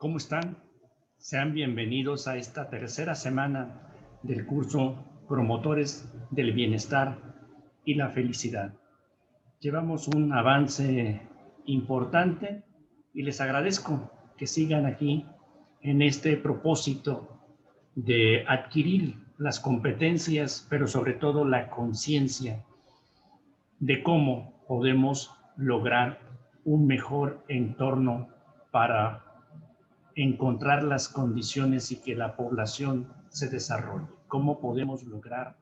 ¿Cómo están? Sean bienvenidos a esta tercera semana del curso Promotores del Bienestar y la Felicidad. Llevamos un avance importante y les agradezco que sigan aquí en este propósito de adquirir las competencias, pero sobre todo la conciencia de cómo podemos lograr un mejor entorno para encontrar las condiciones y que la población se desarrolle. ¿Cómo podemos lograr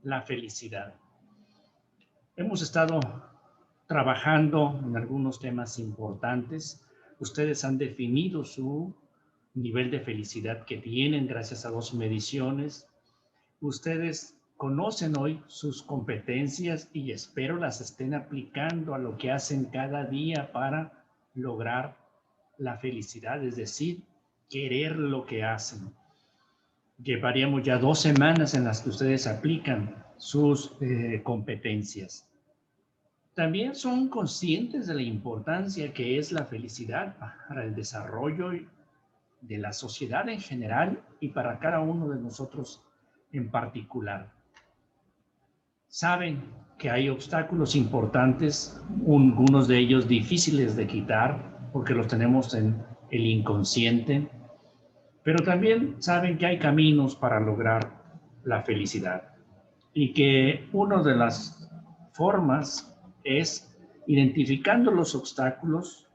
la felicidad? Hemos estado trabajando en algunos temas importantes. Ustedes han definido su nivel de felicidad que tienen gracias a 2 mediciones. Ustedes conocen hoy sus competencias y espero las estén aplicando a lo que hacen cada día para lograr la felicidad, es decir, querer lo que hacen. Llevaríamos ya 2 semanas en las que ustedes aplican sus competencias. También son conscientes de la importancia que es la felicidad para el desarrollo de la sociedad en general y para cada uno de nosotros en particular. Saben que hay obstáculos importantes, algunos de ellos difíciles de quitar porque los tenemos en el inconsciente, pero también saben que hay caminos para lograr la felicidad y que una de las formas es identificando los obstáculos,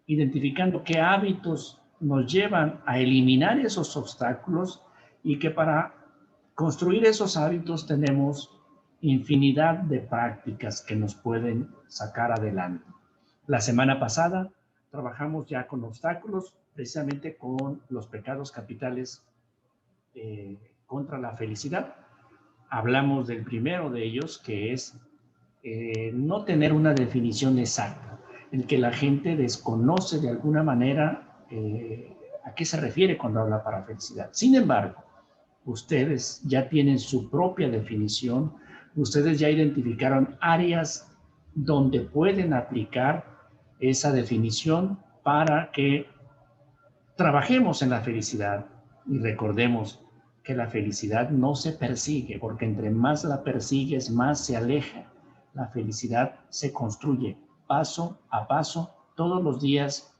identificando qué hábitos nos llevan a eliminar esos obstáculos y que para construir esos hábitos tenemos infinidad de prácticas que nos pueden sacar adelante. La semana pasada trabajamos ya con obstáculos, precisamente con los pecados capitales contra la felicidad. Hablamos del primero de ellos, que es no tener una definición exacta, el que la gente desconoce de alguna manera a qué se refiere cuando habla para felicidad. Sin embargo, ustedes ya tienen su propia definición, ustedes ya identificaron áreas donde pueden aplicar esa definición para que trabajemos en la felicidad y recordemos que la felicidad no se persigue, porque entre más la persigues, más se aleja. La felicidad se construye paso a paso, todos los días,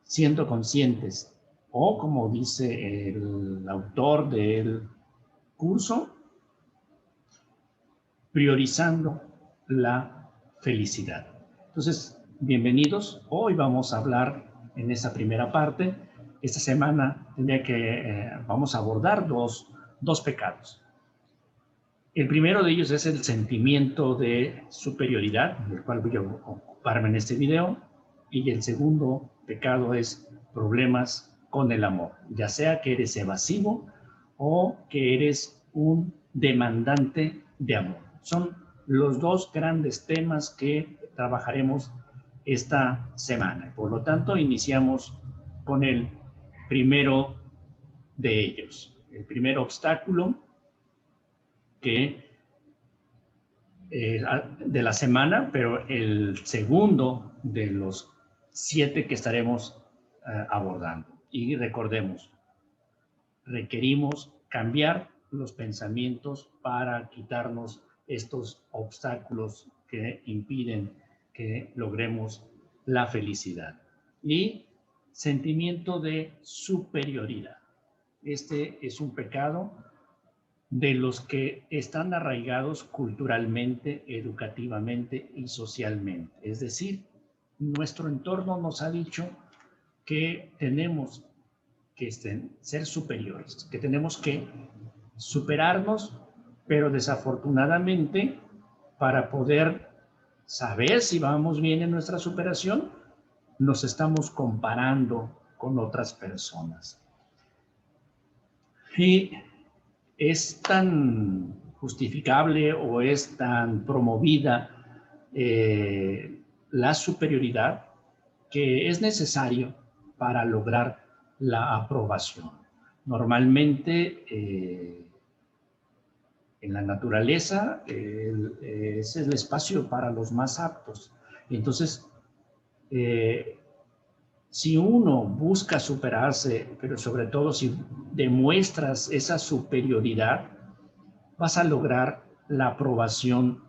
siendo conscientes. O como dice el autor del curso, priorizando la felicidad. Entonces, bienvenidos. Hoy vamos a hablar en esa primera parte. Esta semana vamos a abordar dos pecados. El primero de ellos es el sentimiento de superioridad, del cual voy a ocuparme en este video. Y el segundo pecado es problemas con el amor, ya sea que eres evasivo o que eres un demandante de amor. Son los dos grandes temas que trabajaremos esta semana. Por lo tanto, iniciamos con el primero de ellos. El primer obstáculo de la semana, pero el segundo de los 7 que estaremos abordando. Y recordemos, requerimos cambiar los pensamientos para quitarnos estos obstáculos que impiden que logremos la felicidad. Y sentimiento de superioridad. Este es un pecado de los que están arraigados culturalmente, educativamente y socialmente. Es decir, nuestro entorno nos ha dicho que tenemos que ser superiores, que tenemos que superarnos, pero desafortunadamente, para poder saber si vamos bien en nuestra superación, nos estamos comparando con otras personas. Y es tan justificable o es tan promovida la superioridad que es necesario para lograr la aprobación. Normalmente en la naturaleza es el espacio para los más aptos. Entonces, Si uno busca superarse, pero sobre todo si demuestras esa superioridad, vas a lograr la aprobación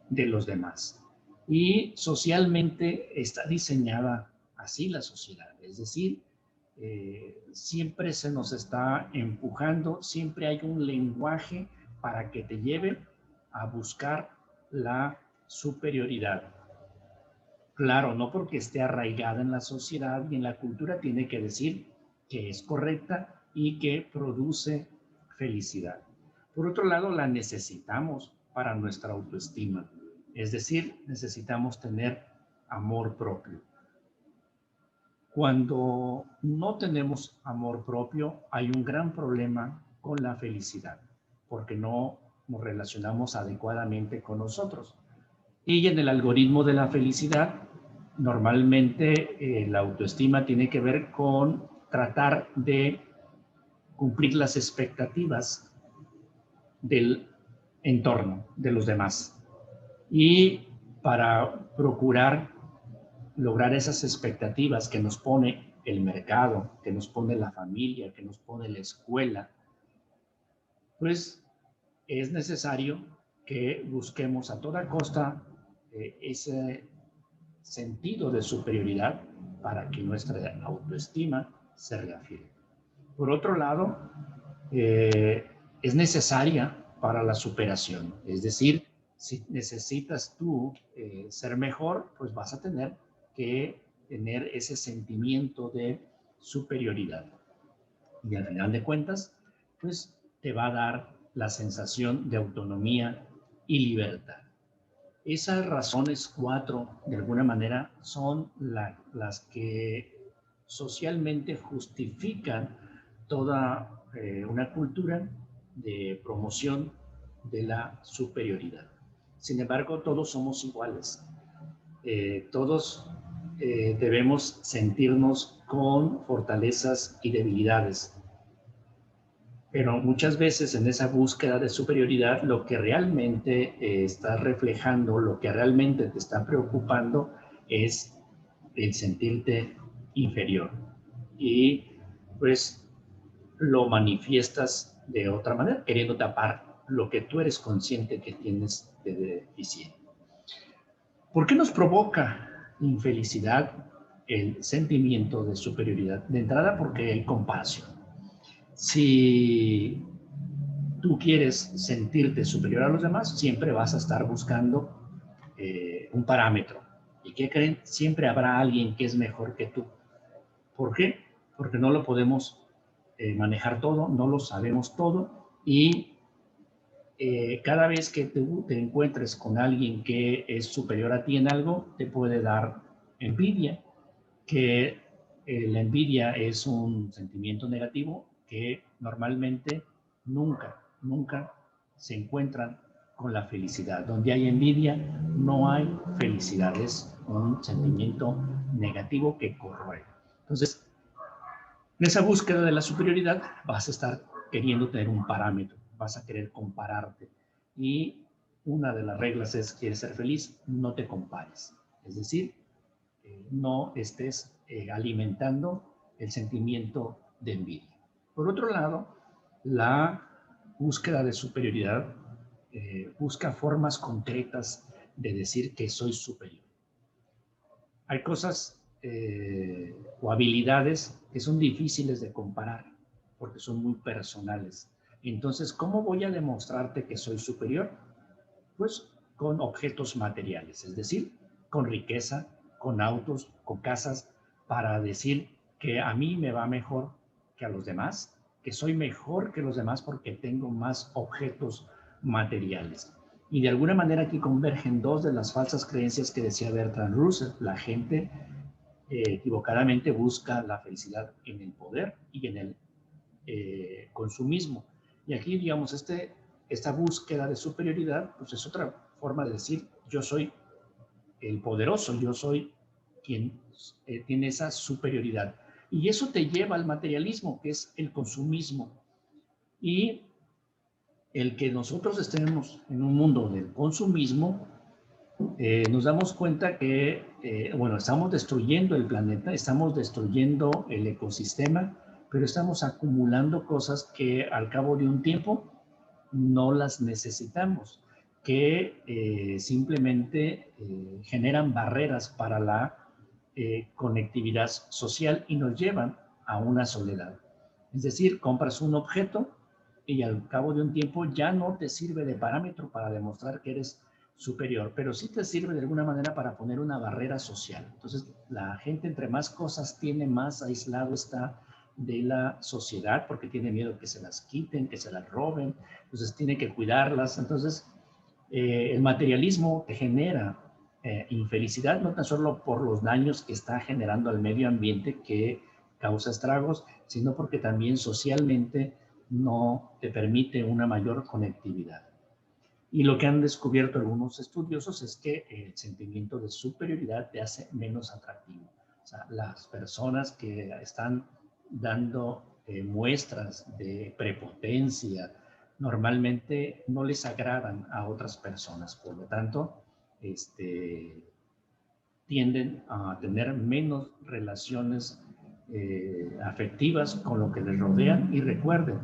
de los demás. Y socialmente está diseñada así la sociedad, es decir, siempre se nos está empujando, siempre hay un lenguaje para que te lleve a buscar la superioridad. Claro, no porque esté arraigada en la sociedad y en la cultura tiene que decir que es correcta y que produce felicidad. Por otro lado, la necesitamos para nuestra autoestima. Es decir, necesitamos tener amor propio. Cuando no tenemos amor propio, hay un gran problema con la felicidad, porque no nos relacionamos adecuadamente con nosotros. Y en el algoritmo de la felicidad, normalmente la autoestima tiene que ver con tratar de cumplir las expectativas del entorno, de los demás. Y para procurar lograr esas expectativas que nos pone el mercado, que nos pone la familia, que nos pone la escuela, pues es necesario que busquemos a toda costa ese sentido de superioridad para que nuestra autoestima se reafirme. Por otro lado, es necesaria para la superación, es decir, si necesitas tú ser mejor, pues vas a tener que tener ese sentimiento de superioridad. Y al final de cuentas, pues te va a dar la sensación de autonomía y libertad. Esas razones cuatro, de alguna manera, son las que socialmente justifican toda una cultura de promoción de la superioridad. Sin embargo, todos somos iguales. Todos debemos sentirnos con fortalezas y debilidades. Pero muchas veces en esa búsqueda de superioridad, lo que realmente está reflejando, lo que realmente te está preocupando es el sentirte inferior. Y pues lo manifiestas de otra manera, queriendo tapar lo que tú eres consciente que tienes de deficiente. ¿Por qué nos provoca infelicidad el sentimiento de superioridad? De entrada, porque hay comparación. Si tú quieres sentirte superior a los demás, siempre vas a estar buscando un parámetro. ¿Y qué creen? Siempre habrá alguien que es mejor que tú. ¿Por qué? Porque no lo podemos manejar todo, no lo sabemos todo y cada vez que tú te encuentres con alguien que es superior a ti en algo, te puede dar envidia, que la envidia es un sentimiento negativo que normalmente nunca se encuentran con la felicidad. Donde hay envidia, no hay felicidad, es un sentimiento negativo que corroe. Entonces, en esa búsqueda de la superioridad vas a estar queriendo tener un parámetro, vas a querer compararte. Y una de las reglas es, ¿quieres ser feliz? No te compares. Es decir, no estés alimentando el sentimiento de envidia. Por otro lado, la búsqueda de superioridad busca formas concretas de decir que soy superior. Hay cosas o habilidades que son difíciles de comparar porque son muy personales. Entonces, ¿cómo voy a demostrarte que soy superior? Pues con objetos materiales, es decir, con riqueza, con autos, con casas, para decir que a mí me va mejor que a los demás, que soy mejor que los demás porque tengo más objetos materiales. Y de alguna manera aquí convergen dos de las falsas creencias que decía Bertrand Russell. La gente equivocadamente busca la felicidad en el poder y en el consumismo. Y aquí, digamos, esta búsqueda de superioridad, pues es otra forma de decir, yo soy el poderoso, yo soy quien tiene esa superioridad. Y eso te lleva al materialismo, que es el consumismo. Y el que nosotros estemos en un mundo del consumismo, nos damos cuenta que, bueno, estamos destruyendo el planeta, estamos destruyendo el ecosistema, pero estamos acumulando cosas que al cabo de un tiempo no las necesitamos, que simplemente generan barreras para la conectividad social y nos llevan a una soledad. Es decir, compras un objeto y al cabo de un tiempo ya no te sirve de parámetro para demostrar que eres superior, pero sí te sirve de alguna manera para poner una barrera social. Entonces, la gente entre más cosas tiene, más aislado está de la sociedad porque tiene miedo que se las quiten, que se las roben, entonces tiene que cuidarlas. Entonces, el materialismo te genera infelicidad, no tan solo por los daños que está generando al medio ambiente que causa estragos, sino porque también socialmente no te permite una mayor conectividad. Y lo que han descubierto algunos estudiosos es que el sentimiento de superioridad te hace menos atractivo. O sea, las personas que están dando muestras de prepotencia normalmente no les agradan a otras personas. Por lo tanto, tienden a tener menos relaciones afectivas con lo que les rodean. Y recuerden,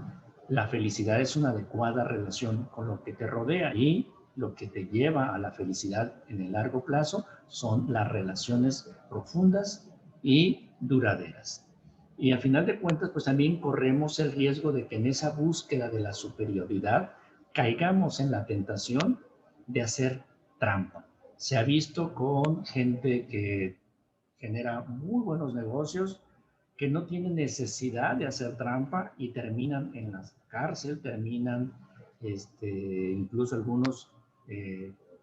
la felicidad es una adecuada relación con lo que te rodea, y lo que te lleva a la felicidad en el largo plazo son las relaciones profundas y duraderas. Y a final de cuentas, pues también corremos el riesgo de que en esa búsqueda de la superioridad caigamos en la tentación de hacer trampa. Se ha visto con gente que genera muy buenos negocios, que no tienen necesidad de hacer trampa y terminan en la cárcel, terminan incluso algunos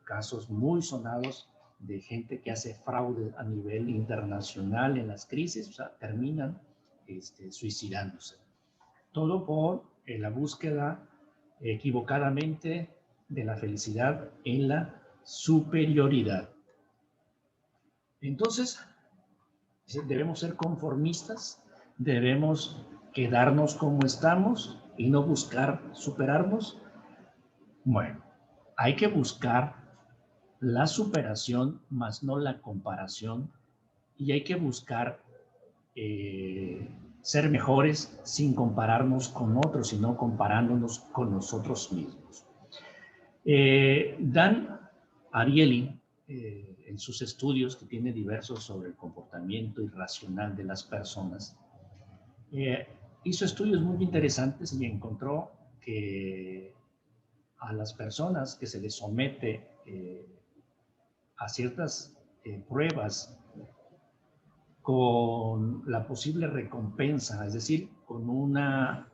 casos muy sonados de gente que hace fraude a nivel internacional en las crisis, o sea, terminan suicidándose. Todo por la búsqueda equivocadamente de la felicidad en la superioridad. Entonces, debemos ser conformistas, debemos quedarnos como estamos y no buscar superarnos. Bueno, hay que buscar la superación, más no la comparación, y hay que buscar ser mejores sin compararnos con otros, sino comparándonos con nosotros mismos. Dan Ariely, en sus estudios, que tiene diversos sobre el comportamiento irracional de las personas, hizo estudios muy interesantes y encontró que a las personas que se les somete a ciertas pruebas con la posible recompensa, es decir, con una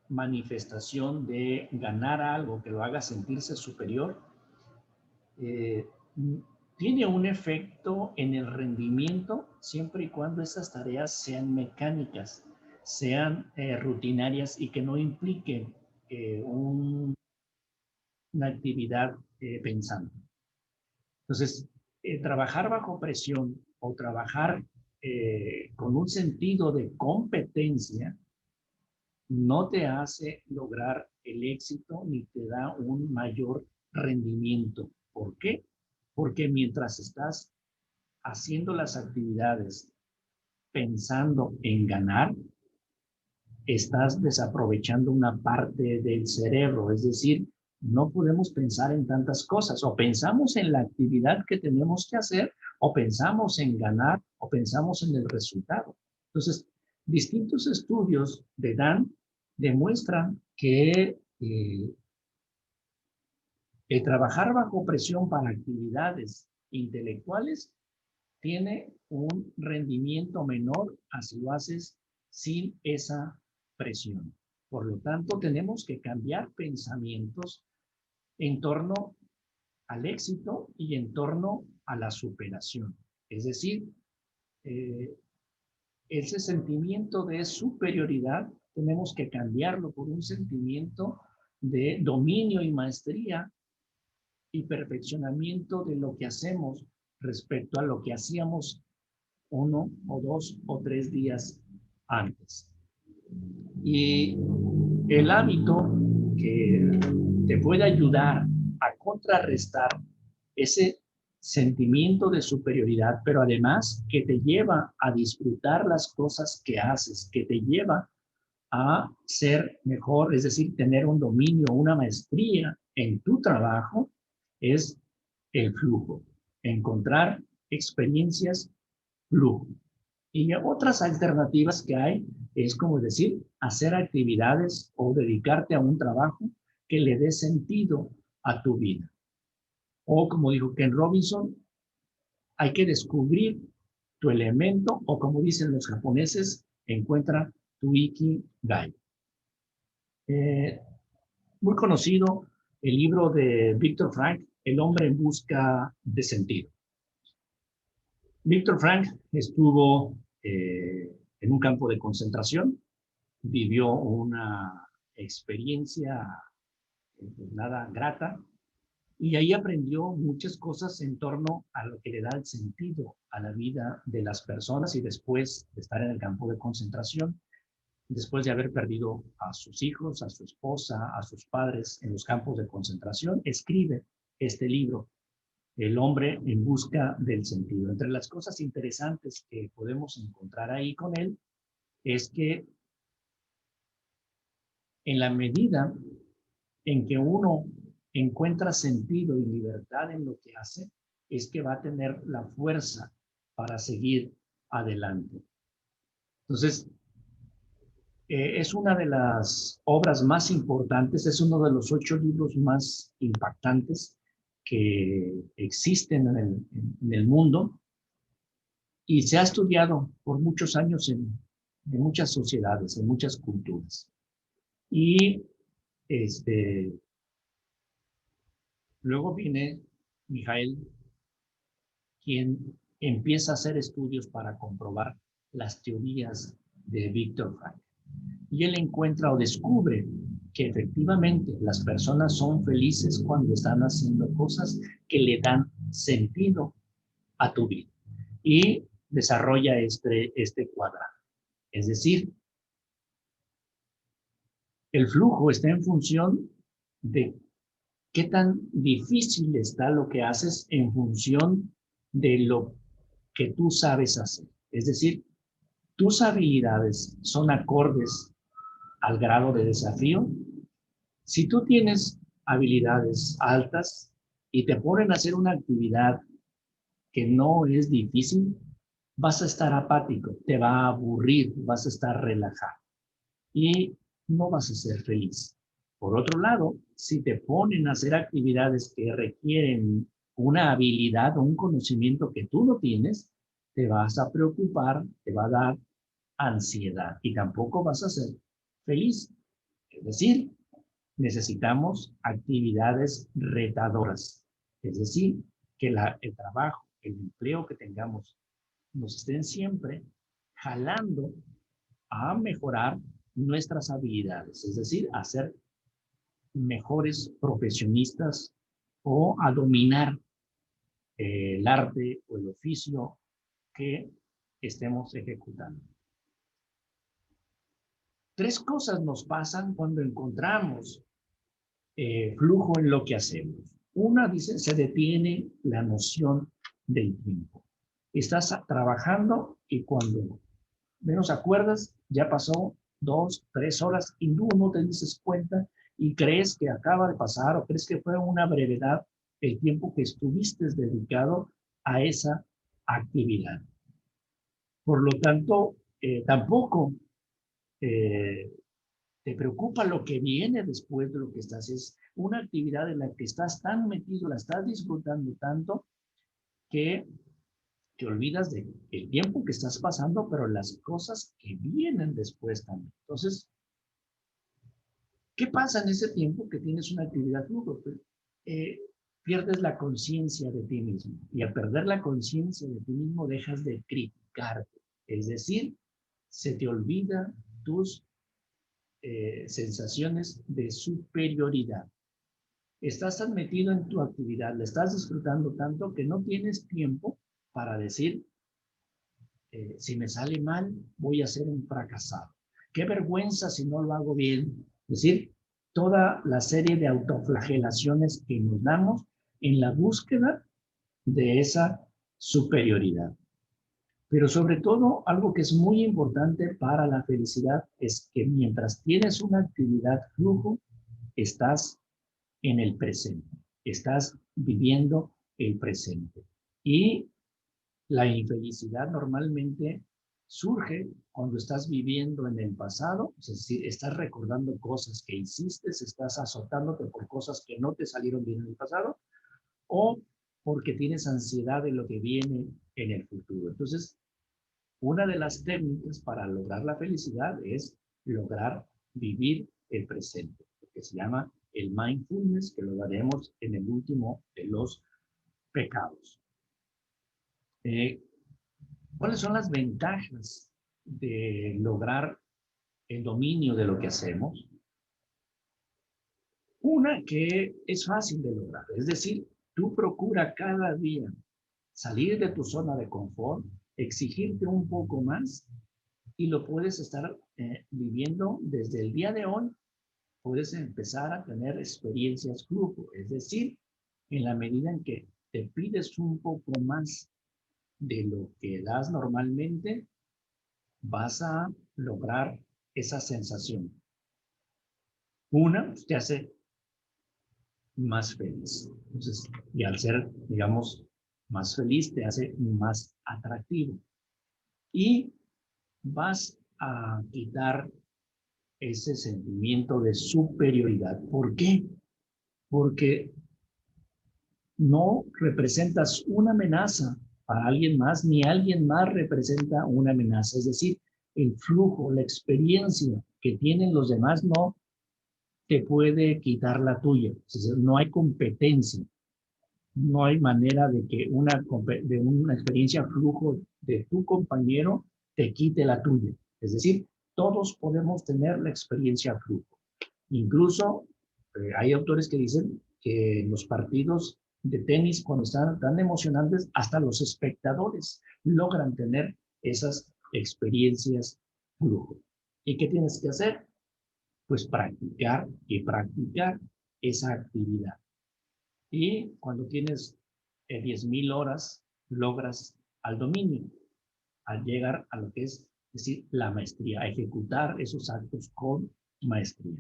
manifestación de ganar algo que lo haga sentirse superior, eh, tiene un efecto en el rendimiento siempre y cuando esas tareas sean mecánicas, sean rutinarias y que no impliquen una actividad pensante. Entonces, trabajar bajo presión o trabajar con un sentido de competencia no te hace lograr el éxito ni te da un mayor rendimiento. ¿Por qué? Porque mientras estás haciendo las actividades pensando en ganar, estás desaprovechando una parte del cerebro. Es decir, no podemos pensar en tantas cosas. O pensamos en la actividad que tenemos que hacer, o pensamos en ganar, o pensamos en el resultado. Entonces, distintos estudios de Dan demuestran que el trabajar bajo presión para actividades intelectuales tiene un rendimiento menor a si lo haces sin esa presión. Por lo tanto, tenemos que cambiar pensamientos en torno al éxito y en torno a la superación. Es decir, eh, ese sentimiento de superioridad tenemos que cambiarlo por un sentimiento de dominio y maestría y perfeccionamiento de lo que hacemos respecto a lo que hacíamos 1 o 2 o 3 días antes. Y el hábito que te puede ayudar a contrarrestar ese sentimiento de superioridad, pero además que te lleva a disfrutar las cosas que haces, que te lleva a ser mejor, es decir, tener un dominio, una maestría en tu trabajo, es el flujo. Encontrar experiencias flujo. Y otras alternativas que hay es como decir, hacer actividades o dedicarte a un trabajo que le dé sentido a tu vida. O como dijo Ken Robinson, hay que descubrir tu elemento o como dicen los japoneses, encuentra tu ikigai. Muy conocido el libro de Viktor Frankl, El hombre en busca de sentido. Viktor Frankl estuvo en un campo de concentración, vivió una experiencia nada grata y ahí aprendió muchas cosas en torno a lo que le da el sentido a la vida de las personas y después de estar en el campo de concentración, después de haber perdido a sus hijos, a su esposa, a sus padres en los campos de concentración, escribe este libro, El hombre en busca del sentido. Entre las cosas interesantes que podemos encontrar ahí con él es que en la medida en que uno encuentra sentido y libertad en lo que hace, es que va a tener la fuerza para seguir adelante. Entonces, es una de las obras más importantes, es uno de los 8 libros más impactantes que existen en el mundo y se ha estudiado por muchos años en muchas sociedades, en muchas culturas. Y luego viene Mijael, quien empieza a hacer estudios para comprobar las teorías de Viktor Frankl. Y él encuentra o descubre que efectivamente las personas son felices cuando están haciendo cosas que le dan sentido a tu vida. Y desarrolla este cuadrado. Es decir, el flujo está en función de qué tan difícil está lo que haces en función de lo que tú sabes hacer. Es decir, tus habilidades son acordes al grado de desafío. Si tú tienes habilidades altas y te ponen a hacer una actividad que no es difícil, vas a estar apático, te va a aburrir, vas a estar relajado y no vas a ser feliz. Por otro lado, si te ponen a hacer actividades que requieren una habilidad o un conocimiento que tú no tienes, te vas a preocupar, te va a dar ansiedad y tampoco vas a ser feliz. Es decir, necesitamos actividades retadoras. Es decir, que el trabajo, el empleo que tengamos, nos estén siempre jalando a mejorar nuestras habilidades, es decir, a ser mejores profesionistas o a dominar el arte o el oficio que estemos ejecutando. 3 cosas nos pasan cuando encontramos flujo en lo que hacemos. Una, dice, se detiene la noción del tiempo. Estás trabajando y cuando menos acuerdas, ya pasó 2, 3 horas y tú no te dices cuenta y crees que acaba de pasar o crees que fue una brevedad el tiempo que estuviste dedicado a esa actividad. Por lo tanto, tampoco te preocupa lo que viene después de lo que estás. Es una actividad en la que estás tan metido, la estás disfrutando tanto que te olvidas del tiempo que estás pasando, pero las cosas que vienen después también. Entonces, ¿qué pasa en ese tiempo que tienes una actividad flujo? Pierdes la conciencia de ti mismo. Y al perder la conciencia de ti mismo, dejas de criticarte. Es decir, se te olvida tus sensaciones de superioridad. Estás tan metido en tu actividad, la estás disfrutando tanto que no tienes tiempo para decir, si me sale mal, voy a ser un fracasado. Qué vergüenza si no lo hago bien. Es decir, toda la serie de autoflagelaciones que nos damos en la búsqueda de esa superioridad. Pero sobre todo, algo que es muy importante para la felicidad es que mientras tienes una actividad flujo, estás en el presente, estás viviendo el presente. Y la infelicidad normalmente surge cuando estás viviendo en el pasado, es decir, estás recordando cosas que hiciste, estás azotándote por cosas que no te salieron bien en el pasado, o porque tienes ansiedad de lo que viene en el futuro. Entonces, una de las técnicas para lograr la felicidad es lograr vivir el presente, que se llama el mindfulness, que lo daremos en el último de los pecados. ¿Cuáles son las ventajas de lograr el dominio de lo que hacemos? Una que es fácil de lograr, es decir, tú procura cada día salir de tu zona de confort, exigirte un poco más y lo puedes estar viviendo desde el día de hoy. Puedes empezar a tener experiencias flujo, es decir, en la medida en que te pides un poco más de lo que das normalmente, vas a lograr esa sensación. Una, te hace más feliz. Entonces, y al ser, digamos, más feliz, te hace más atractivo. Y vas a quitar ese sentimiento de superioridad. ¿Por qué? Porque no representas una amenaza para alguien más, ni alguien más representa una amenaza. Es decir, el flujo, la experiencia que tienen los demás no te puede quitar la tuya. Es decir, no hay competencia. No hay manera de que de una experiencia flujo de tu compañero te quite la tuya. Es decir, todos podemos tener la experiencia flujo. Incluso hay autores que dicen que en los partidos de tenis, cuando están tan emocionantes, hasta los espectadores logran tener esas experiencias flujo. ¿Y qué tienes que hacer? Pues practicar y practicar esa actividad. Y cuando tienes 10,000 horas, logras al dominio, al llegar a lo que es decir, la maestría, a ejecutar esos actos con maestría.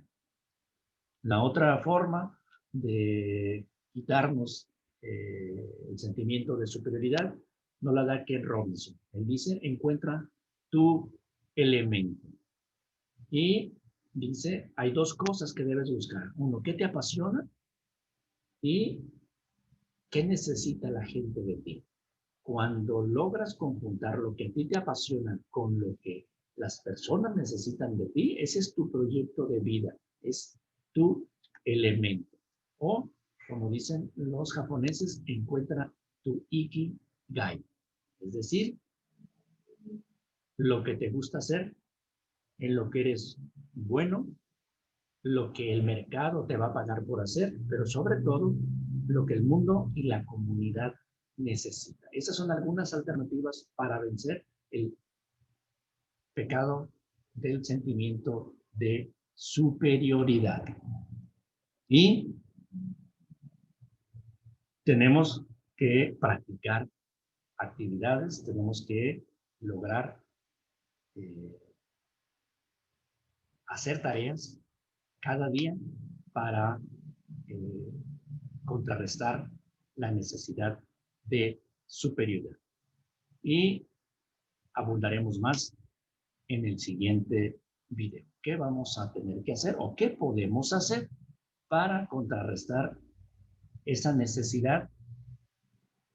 La otra forma de quitarnos el sentimiento de superioridad no la da Ken Robinson. Él dice, encuentra tu elemento. Y dice, hay dos cosas que debes buscar. Uno, ¿qué te apasiona? Y ¿qué necesita la gente de ti? Cuando logras conjuntar lo que a ti te apasiona con lo que las personas necesitan de ti, ese es tu proyecto de vida, es tu elemento. O, como dicen los japoneses, encuentra tu ikigai, es decir, lo que te gusta hacer, en lo que eres bueno, lo que el mercado te va a pagar por hacer, pero sobre todo lo que el mundo y la comunidad necesita. Esas son algunas alternativas para vencer el pecado del sentimiento de superioridad. Y tenemos que practicar actividades, tenemos que lograr eh, hacer tareas cada día para eh, contrarrestar la necesidad de superioridad. Y abundaremos más en el siguiente video. ¿Qué vamos a tener que hacer o qué podemos hacer para contrarrestar esa necesidad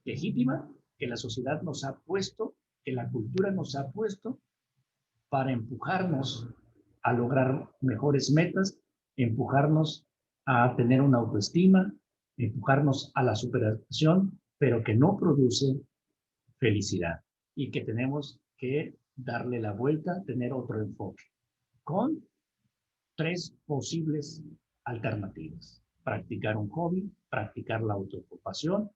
legítima que la sociedad nos ha puesto, que la cultura nos ha puesto para empujarnos a lograr mejores metas, empujarnos a tener una autoestima, empujarnos a la superación, pero que no produce felicidad y que tenemos que darle la vuelta, tener otro enfoque, con tres posibles alternativas. Practicar un hobby, practicar la autoocupación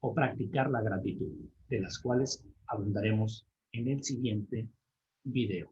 o practicar la gratitud, de las cuales abundaremos en el siguiente video.